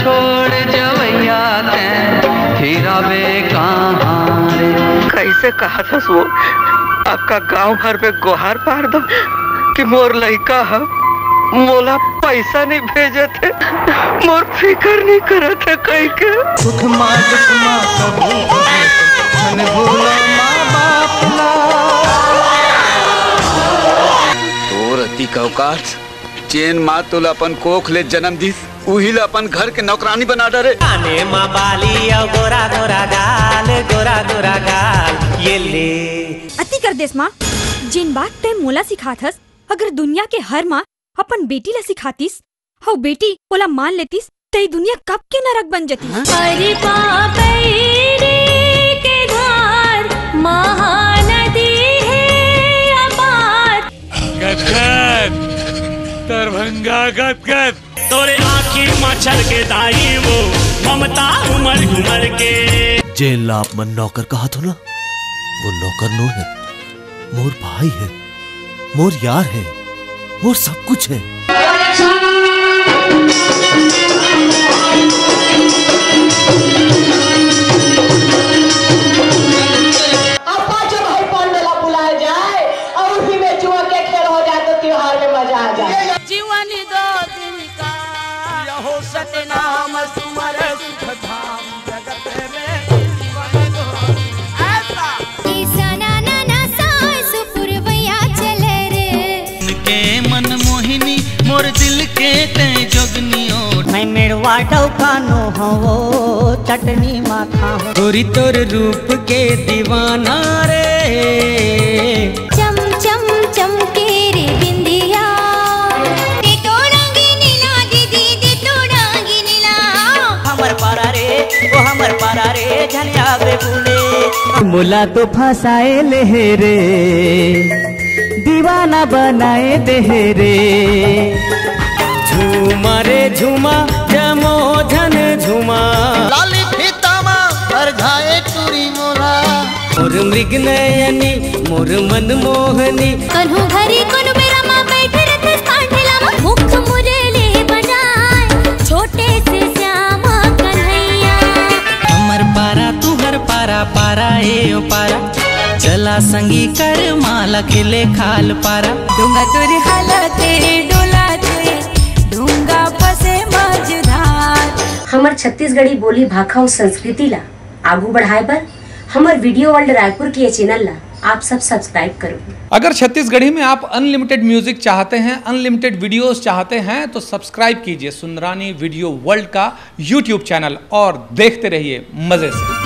छोड़ जवैया हीरा बे कहाँ रे। कैसे कहा था वो आपका गांव भर पे गुहार पार दो कि मोर लड़का है मोला पैसा नहीं भेजे थे, मोर फिकर नहीं करे थे कहीं के। सुख माँ दुख माँ कबू मन भूला माँ बाप ला। तो रती का औकात चैन माँ तोला अपन कोख ले जन्म दिस उही ला अपन घर के नौकरानी बना डरे। आने माँ बाली गोरा गोरा गाल गोरा गोरा गाल ये ले। अति कर देस माँ, जिन बात ते मोला सिखाथस अगर दुनिया के हर माँ अपन बेटी ला सिखातीस हौ बेटी ओला मान लेतीस ते दुनिया कब के नरक बन जती। अरे पापैरे के धार महानदी है अपार। गदगद दरभंगा गदगद तोरे आँखी मच्छर के दाई वो ममता उमर उमर के। जेल ला आप मन नौकर कहा तो ना, वो नौकर नो है, मोर भाई है, मोर यार है, मोर सब कुछ है। अपा जब भाई पांडला बुलाया जाए और उसी में जुआ के खेल हो जाए तो त्योहार में मजा आ जाए। जीवन दो दिन का हो सतनाम सुमर सुख धाम जगत में जीवन दो ऐसा। ईसाना ना सास पुरवैया चले रे। के मन मोहिनी मोर दिल के ते जोगनियो। मैं मेरवा डौकानो हो चटनी माथा हो। गोरी तोर रूप के दीवाना रे। चम चम चमके रे बिंदिया दे तोड़ांगी नीला दीदी दे तोड़ांगी नीला। हमर पारा रे ओ हमर पारा रे झलिया बे फूले। मुला तो फसाए ले रे दीवाना बनाए दे रे। झूमा रे झूमा जमो झन झूमा। लाली फीतामा हर घाए टूरी मोला। मोर मृग नयनी मोर मन मोहनी। कन्हु घरी कनु मेरा माँ बैठे रहते कांठेला मुख मुरली बजाए छोटे से श्यामा कन्हैया। हमर पारा तू हर पारा पारा ए ओ पारा चला संगी कर माला खिले खाल पारा। डूंगा तुर हालते डोलाते डूंगा फसे मझधार। हमर छत्तीसगढ़ी बोली भाखा और संस्कृति ला आगू बढ़ाए बर हमर वीडियो वर्ल्ड रायपुर की चैनल ला आप सब सब्सक्राइब करो। अगर छत्तीसगढ़ी में आप अनलिमिटेड म्यूजिक चाहते हैं, अनलिमिटेड वीडियोस चाहते हैं तो सब्सक्राइब कीजिए सुंदरानी वीडियो वर्ल्ड का यूट्यूब चैनल और देखते रहिए मजे से।